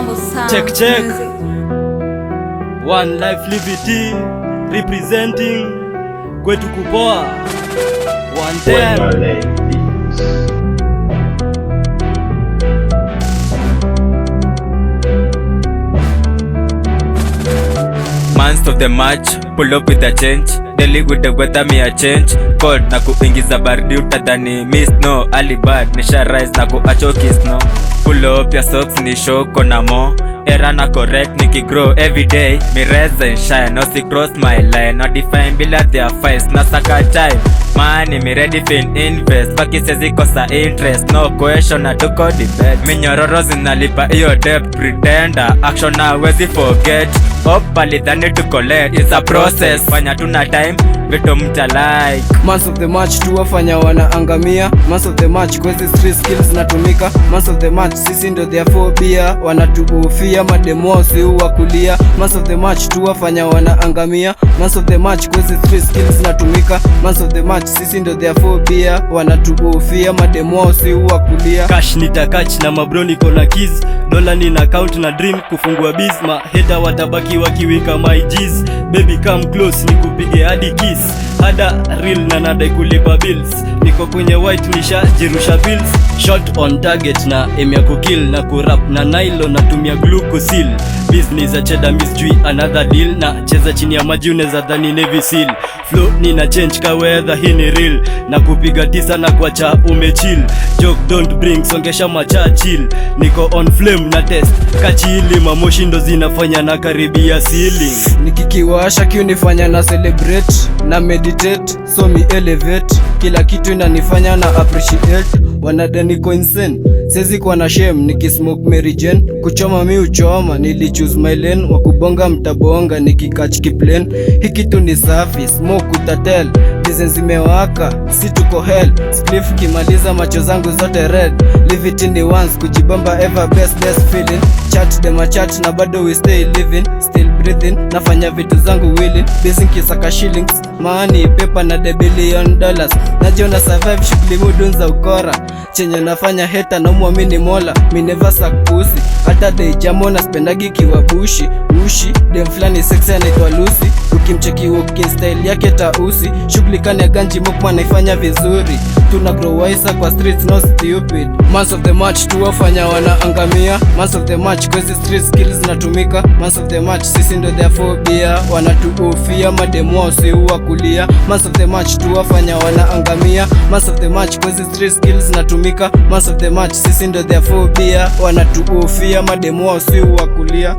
Check. One Life Liberty representing kwetu kupoa. One time. Months of the match, pull up with a change. Daily with the weather me a change. Cold na kuingiza baridi utadhani miss no. Ali bad nisha rise na kuacho kiss no. Pull up your socks ni show kona mo. Era na correct nikigrow everyday. Me rise and shine, no si cross my line. No define bila their fights, na saka time. Money me ready fin invest. Baki sezi kosa interest, no question na tuko debate. Minyororo zinalipa iyo debt pretender. Action na wezi forget. Hope alidhani to collect, it's a process. Fanya tuna time, vitu mta like. Months of the match tuwafanya wanaangamia. Months of the match kwezi street skills natumika. Months of the match sisi ndo their phobia. Wanatuufia mademo si uwakulia. Months of the match tuwafanya wanaangamia. Months of the match kwezi street skills natumika. Months of the match sisi ndo their phobia. Wanatuufia mademo si uwakulia. Cash nitakach na mabro niko na keys. Dola nina account na dream kufungua biz. Maheta watabaki wakiwika my G's. Baby come close nikupige hadi kiss. Hada real na nadai kulipa bills. Niko kwenye white nisha jirusha bills. Shot on target na aim ya kukill. Na kurap na nylon na tumia glucosil. Business a cheddar misjui another deal. Na cheza chini ya maji uneza dhani Navy Seal. Flow nina change ka weather hii ni real. Na kupiga tisa na kuacha umechill. Joke don't bring songesha macha chill. Niko on flame na test kachili mamoshi ndo zinafanya na karibia ceiling. Nikikiwasha kiu nifanya na celebrate na meditate so mi elevate. Kila kitu inanifanya na appreciate. Wanadani ko insane sezi kwa na shame. Nikismoke Mary Jane kuchoma mi uchoma. Nilichoose my lane wakubonga mtabonga. Nikikatch kiplane hiki tu ni safi. Smoke utatel dizen zimewaka si tuko hell. Spliff kimaliza macho zangu zote red. Live it in the ones kujibamba ever best feeling. Chat dem a chat na bado we stay living. Still breathing nafanya vitu zangu willing. Busy kisaka shillings money paper na $1 billion. Najiona survive shughuli mudunza ukora. Chenye nafanya heta na muamini mola. Mi never suck pussy. Hata day jamo na spendagi kiwa bushi. Dem flani sexy anaitwa Lucy. Ukimcheki walking style yake tausi. Shughuli kani ya ganji mokma naifanya vizuri. Tuna grow wiser kwa streets no stupid. Months of the match tuwafanya wanaangamia. Months of the match kwezi street skills natumika. Months of the match sisi ndo their phobia. Wanatuufia mademo si uwakulia. Months of the match tuwafanya wanaangamia. Months of the match kwezi street skills natumika. Months of the match sisi ndo their phobia. Wanatuufia mademo si uwakulia.